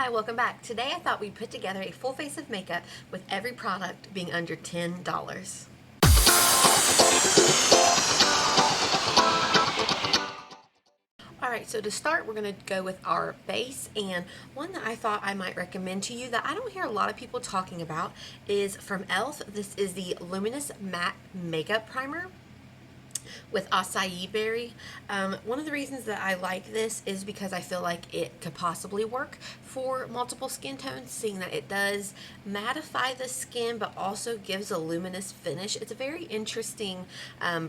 Hi, welcome back. Today I thought we'd put together a full face of makeup with every product being under $10. Alright, so to start we're going to go with our base, and one that I thought I might recommend to you that I don't hear a lot of people talking about is from e.l.f. This is the Luminous Matte Makeup Primer with acai berry. One of the reasons that I like this is because I feel like it could possibly work for multiple skin tones, seeing that it does mattify the skin but also gives a luminous finish. It's a very interesting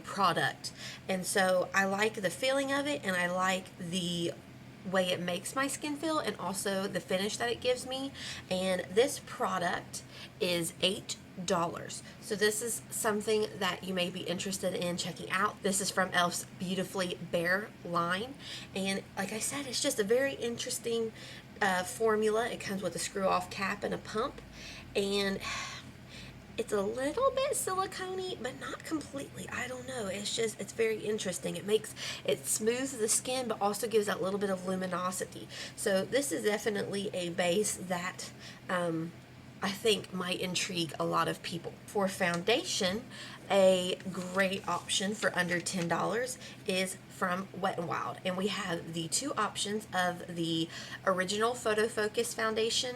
product, and so I like the feeling of it, and I like the way it makes my skin feel, and also the finish that it gives me. And this product is $8. So this is something that you may be interested in checking out. This is from e.l.f.'s Beautifully Bare line, and like I said, it's just a very interesting formula. It comes with a screw off cap and a pump, and it's a little bit silicone-y, but not completely. I don't know. It's very interesting. It smooths the skin, but also gives that little bit of luminosity. So this is definitely a base that I think might intrigue a lot of people. For foundation, a great option for under $10 is from Wet n Wild, and we have the two options of the original Photofocus foundation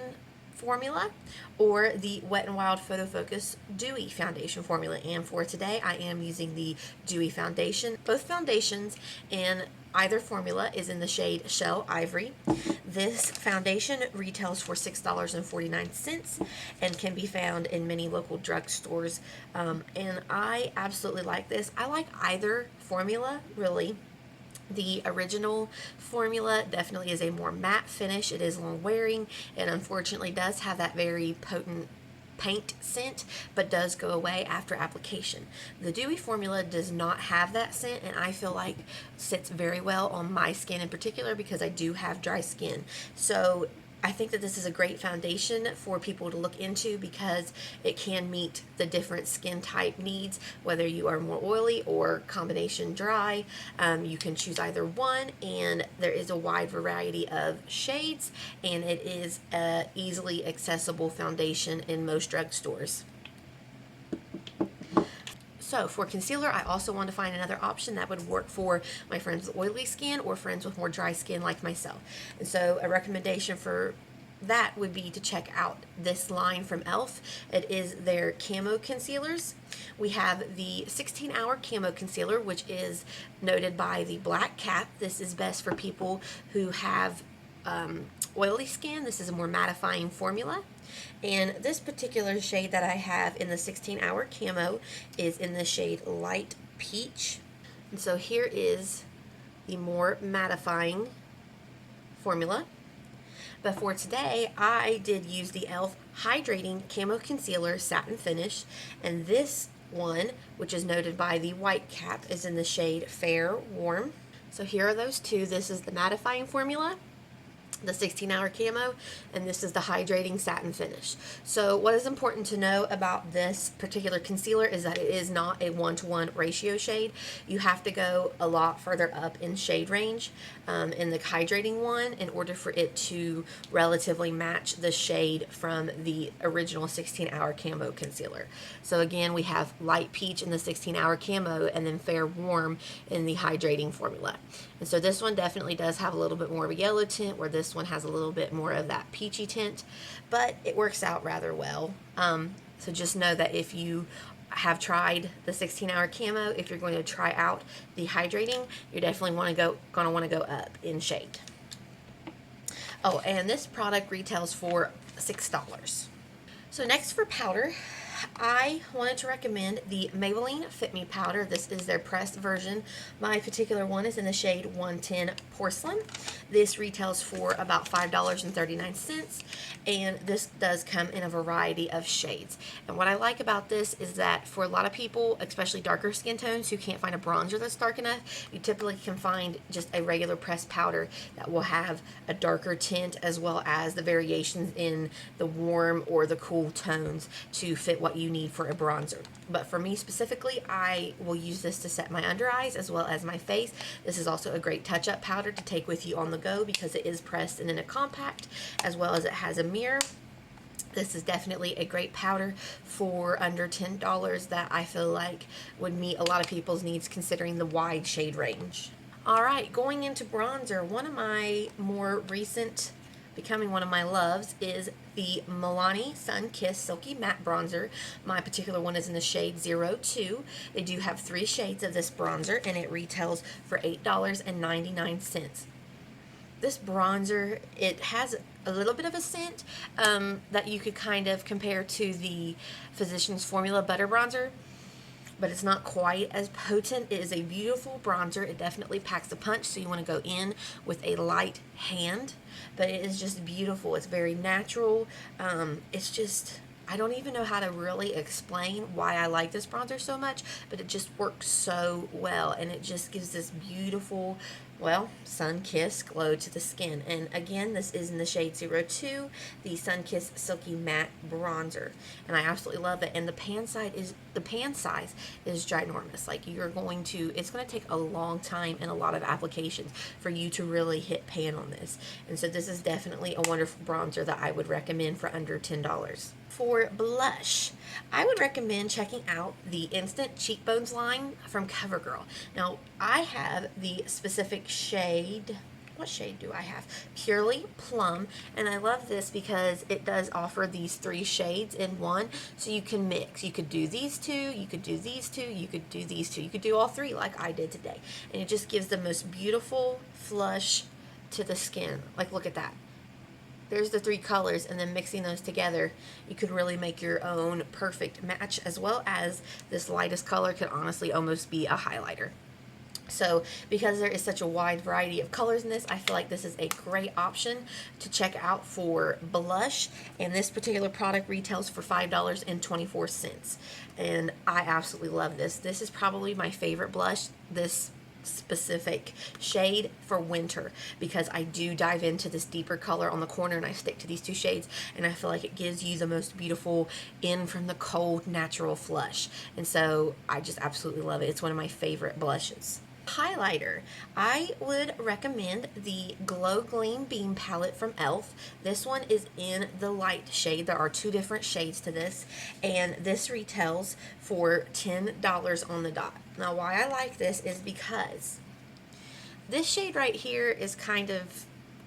formula or the Wet n Wild Photofocus Dewy foundation formula. And for today I am using the Dewy foundation. Both foundations in either formula is in the shade Shell Ivory. This foundation retails for $6.49 and can be found in many local drugstores, and I absolutely like this. I like either formula, really. The original formula definitely is a more matte finish. It is long wearing and unfortunately does have that very potent paint scent, but does go away after application. The Dewy formula does not have that scent, and I feel like sits very well on my skin in particular because I do have dry skin. So I think that this is a great foundation for people to look into because it can meet the different skin type needs, whether you are more oily or combination dry. You can choose either one, and there is a wide variety of shades, and it is a easily accessible foundation in most drugstores. So for concealer, I also want to find another option that would work for my friends with oily skin or friends with more dry skin like myself. And so a recommendation for that would be to check out this line from e.l.f. It is their camo concealers. We have the 16-hour camo concealer, which is noted by the black cap. This is best for people who have oily skin. This is a more mattifying formula. And this particular shade that I have in the 16-hour camo is in the shade Light Peach. And so here is the more mattifying formula. But for today, I did use the e.l.f. Hydrating Camo Concealer Satin Finish. And this one, which is noted by the white cap, is in the shade Fair Warm. So here are those two. This is the mattifying formula, the 16-hour camo, and this is the hydrating satin finish. So what is important to know about this particular concealer is that it is not a 1-to-1 ratio shade. You have to go a lot further up in shade range in the hydrating one in order for it to relatively match the shade from the original 16-hour camo concealer. So again, we have Light Peach in the 16-hour camo and then Fair Warm in the hydrating formula. And so this one definitely does have a little bit more of a yellow tint, where this one has a little bit more of that peachy tint, but it works out rather well. So just know that if you have tried the 16-hour camo, if you're going to try out the hydrating, you're definitely going to want to go up in shade. Oh, and this product retails for $6. So next for powder, I wanted to recommend the Maybelline Fit Me powder. This is their pressed version. My particular one is in the shade 110 Porcelain. This retails for about $5.39, and this does come in a variety of shades. And what I like about this is that for a lot of people, especially darker skin tones who can't find a bronzer that's dark enough, you typically can find just a regular pressed powder that will have a darker tint as well as the variations in the warm or the cool tones to fit what you need for a bronzer. But for me specifically, I will use this to set my under eyes as well as my face. This is also a great touch-up powder to take with you on the go because it is pressed and in a compact, as well as it has a mirror. This is definitely a great powder for under $10 that I feel like would meet a lot of people's needs considering the wide shade range. Alright, going into bronzer, one of my more recent, becoming one of my loves, is the Milani Sun Kiss Silky Matte Bronzer. My particular one is in the shade 02. They do have 3 shades of this bronzer, and it retails for $8.99. This bronzer, it has a little bit of a scent that you could kind of compare to the Physicians Formula Butter Bronzer, but it's not quite as potent. It is a beautiful bronzer. It definitely packs a punch, so you want to go in with a light hand, but it is just beautiful. It's very natural. It's just, I don't even know how to really explain why I like this bronzer so much, but it just works so well, and it just gives this beautiful, well, sun-kissed glow to the skin. And again, this is in the shade 02, the Sun-Kissed Silky Matte Bronzer. And I absolutely love it. And the pan size is ginormous. Like, it's going to take a long time and a lot of applications for you to really hit pan on this. And so this is definitely a wonderful bronzer that I would recommend for under $10. For blush, I would recommend checking out the Instant Cheekbones line from CoverGirl. Now, I have the specific shade. What shade do I have? Purely Plum, and I love this because it does offer these 3 shades in one, so you can mix. You could do these 2, you could do these 2, you could do these 2, you could do all 3 like I did today, and it just gives the most beautiful flush to the skin. Like, look at that. There's the 3 colors, and then mixing those together, you could really make your own perfect match, as well as this lightest color could honestly almost be a highlighter. So because there is such a wide variety of colors in this, I feel like this is a great option to check out for blush. And this particular product retails for $5.24. And I absolutely love this. This is probably my favorite blush, this specific shade, for winter, because I do dive into this deeper color on the corner and I stick to these 2 shades, and I feel like it gives you the most beautiful in from the cold natural flush. And so I just absolutely love it. It's one of my favorite blushes. Highlighter, I would recommend the Glow Gleam Beam Palette from e.l.f. This one is in the light shade. There are 2 different shades to this, and this retails for $10 on the dot. Now, why I like this is because this shade right here is kind of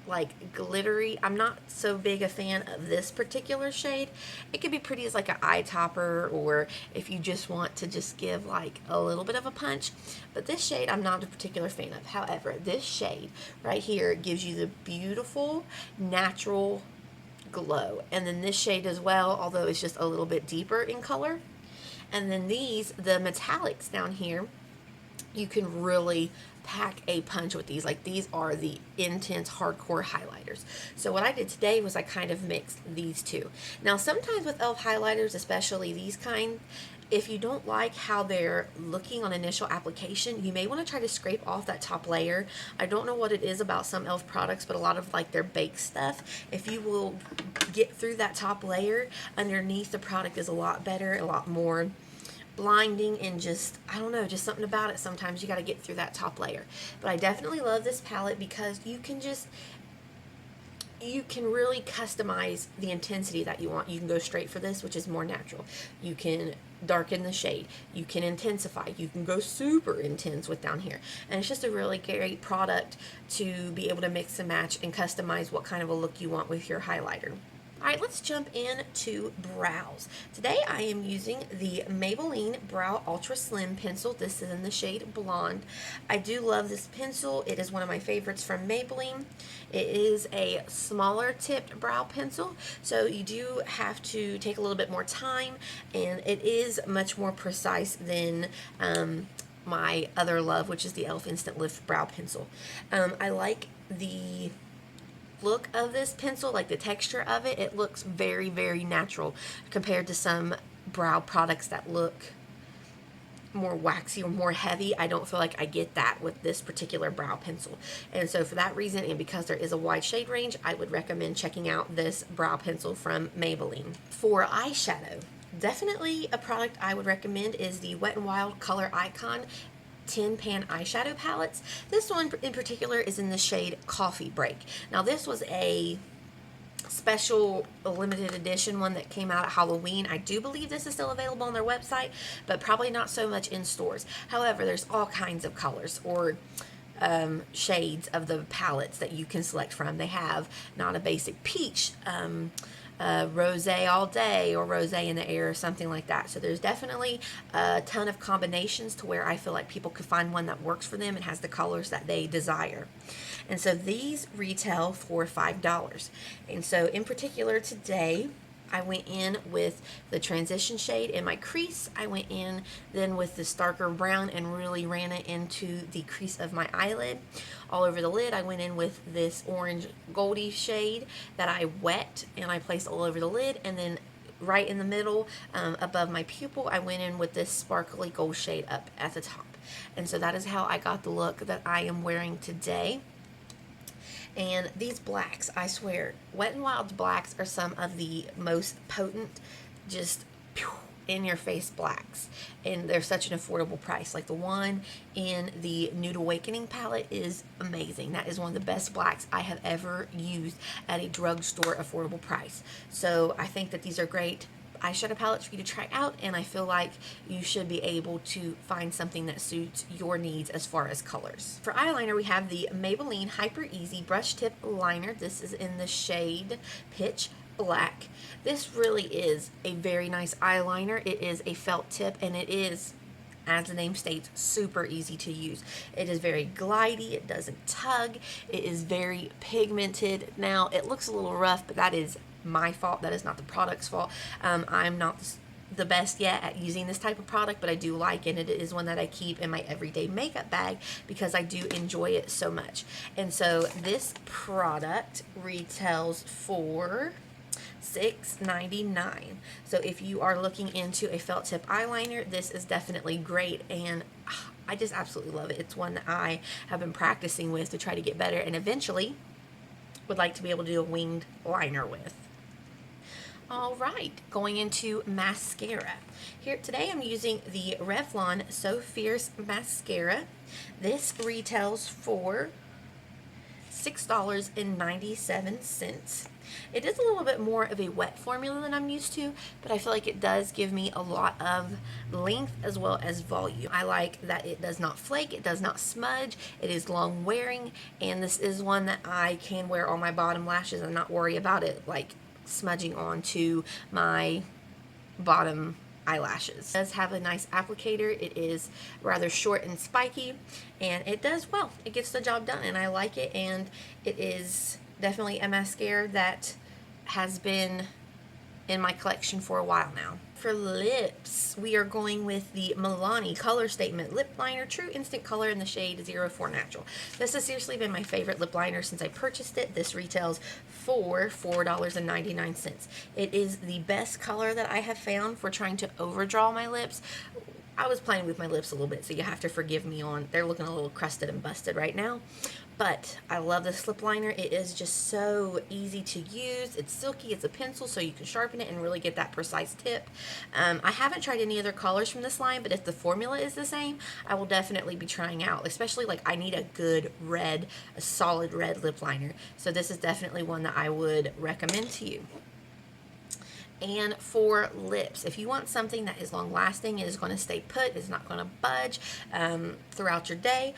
like glittery. I'm not so big a fan of this particular shade. It could be pretty as like an eye topper, or if you just want to just give like a little bit of a punch, but this shade I'm not a particular fan of. However, this shade right here gives you the beautiful natural glow, and then this shade as well, although it's just a little bit deeper in color. And then these, the metallics down here, you can really pack a punch with these. Like, these are the intense hardcore highlighters. So what I did today was I kind of mixed these 2. Now, sometimes with e.l.f. highlighters, especially these kind, if you don't like how they're looking on initial application, you may want to try to scrape off that top layer. I don't know what it is about some e.l.f. products, but a lot of like their baked stuff, if you will get through that top layer, underneath the product is a lot better, a lot more blinding, and just, I don't know, just something about it. Sometimes you got to get through that top layer. But I definitely love this palette because you can really customize the intensity that you want. You can go straight for this, which is more natural. You can darken the shade. You can intensify. You can go super intense with down here. And it's just a really great product to be able to mix and match and customize what kind of a look you want with your highlighter. Alright, let's jump into brows. Today I am using the Maybelline Brow Ultra Slim Pencil. This is in the shade Blonde. I do love this pencil. It is one of my favorites from Maybelline. It is a smaller tipped brow pencil, so you do have to take a little bit more time, and it is much more precise than my other love, which is the e.l.f. Instant Lift Brow Pencil. I like the look of this pencil, like the texture of it. It looks very, very natural compared to some brow products that look more waxy or more heavy. I don't feel like I get that with this particular brow pencil. And so for that reason, and because there is a wide shade range, I would recommend checking out this brow pencil from Maybelline. For eyeshadow, Definitely a product I would recommend is the Wet n Wild Coloricon 10 pan eyeshadow palettes. This one in particular is in the shade Coffee Break. Now this was a special limited edition one that came out at Halloween. I do believe this is still available on their website, but probably not so much in stores. However, there's all kinds of colors or shades of the palettes that you can select from. They have not a basic peach, rose all day, or rose in the air, or something like that. So there's definitely a ton of combinations to where I feel like people could find one that works for them and has the colors that they desire. And so these retail for $5. And so in particular today, I went in with the transition shade in my crease. I went in then with this darker brown and really ran it into the crease of my eyelid. All over the lid, I went in with this orange goldy shade that I wet and I placed all over the lid. And then right in the middle, above my pupil, I went in with this sparkly gold shade up at the top. And so that is how I got the look that I am wearing today. And these blacks, I swear, Wet n Wild's blacks are some of the most potent, just in your face blacks. And they're such an affordable price. Like the one in the Nude Awakening palette is amazing. That is one of the best blacks I have ever used at a drugstore affordable price. So I think that these are great eyeshadow palettes for you to try out, and I feel like you should be able to find something that suits your needs as far as colors. For eyeliner, we have the Maybelline Hypereasy Brush Tip Liner. This is in the shade Pitch Black. This really is a very nice eyeliner. It is a felt tip, and it is, as the name states, super easy to use. It is very glidey, it doesn't tug, it is very pigmented. Now, it looks a little rough, but that is my fault. That is not the product's fault. I'm not the best yet at using this type of product, but I do like it. It is one that I keep in my everyday makeup bag because I do enjoy it so much. And so this product retails for $6.99. So if you are looking into a felt tip eyeliner, this is definitely great, and I just absolutely love it. It's one that I have been practicing with to try to get better, and eventually would like to be able to do a winged liner with. All right, going into mascara. Here today I'm using the Revlon So Fierce mascara. This retails for $6.97. It is a little bit more of a wet formula than I'm used to, but I feel like it does give me a lot of length as well as volume. I like that it does not flake, it does not smudge, it is long wearing, and this is one that I can wear on my bottom lashes and not worry about it like smudging onto my bottom eyelashes. It does have a nice applicator. It is rather short and spiky, and it does well. It gets the job done, and I like it, and it is definitely a mascara that has been in my collection for a while now. For lips, we are going with the Milani Color Statement Lip Liner True Instant Color in the shade 04 Natural. This has seriously been my favorite lip liner since I purchased it. This retails for $4.99. It is the best color that I have found for trying to overdraw my lips. I was playing with my lips a little bit, so you have to forgive me on, they're looking a little crusted and busted right now. But I love this lip liner. It is just so easy to use. It's silky, it's a pencil, so you can sharpen it and really get that precise tip. I haven't tried any other colors from this line, but if the formula is the same, I will definitely be trying out. Especially, like, I need a good red, a solid red lip liner. So this is definitely one that I would recommend to you. And for lips, if you want something that is long lasting, it is going to stay put, it's not going to budge throughout your day.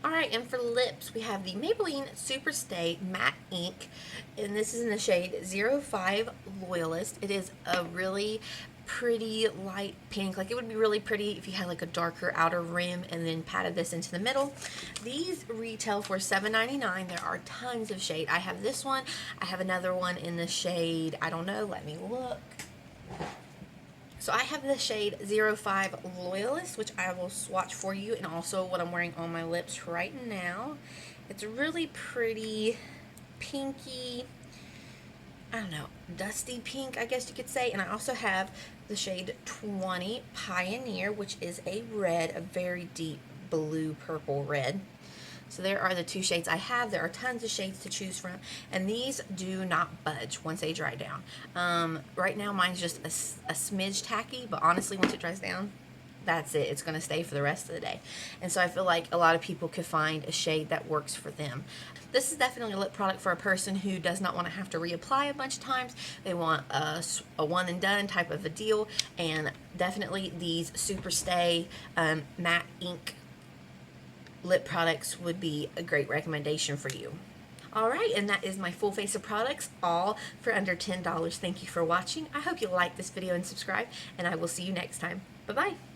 Alright, and for lips, we have the Maybelline Superstay Matte Ink, and this is in the shade 05 Loyalist. It is a really pretty light pink. Like, it would be really pretty if you had like a darker outer rim and then patted this into the middle. These retail for $7.99. There are tons of shade. I have this one. I have another one in the shade, I don't know, let me look. So I have the shade 05 Loyalist, which I will swatch for you, and also what I'm wearing on my lips right now. It's really pretty pinky, I don't know, dusty pink, I guess you could say. And I also have the shade 20 Pioneer, which is a red, a very deep blue purple red. So there are the two shades I have. There are tons of shades to choose from, and these do not budge once they dry down. Right now mine's just a smidge tacky, but honestly once it dries down, that's it. It's going to stay for the rest of the day. And so I feel like a lot of people could find a shade that works for them. This is definitely a lip product for a person who does not want to have to reapply a bunch of times. They want a one and done type of a deal. And definitely these Superstay matte ink lip products would be a great recommendation for you. Alright, and that is my full face of products, all for under $10. Thank you for watching. I hope you like this video and subscribe, and I will see you next time. Bye-bye.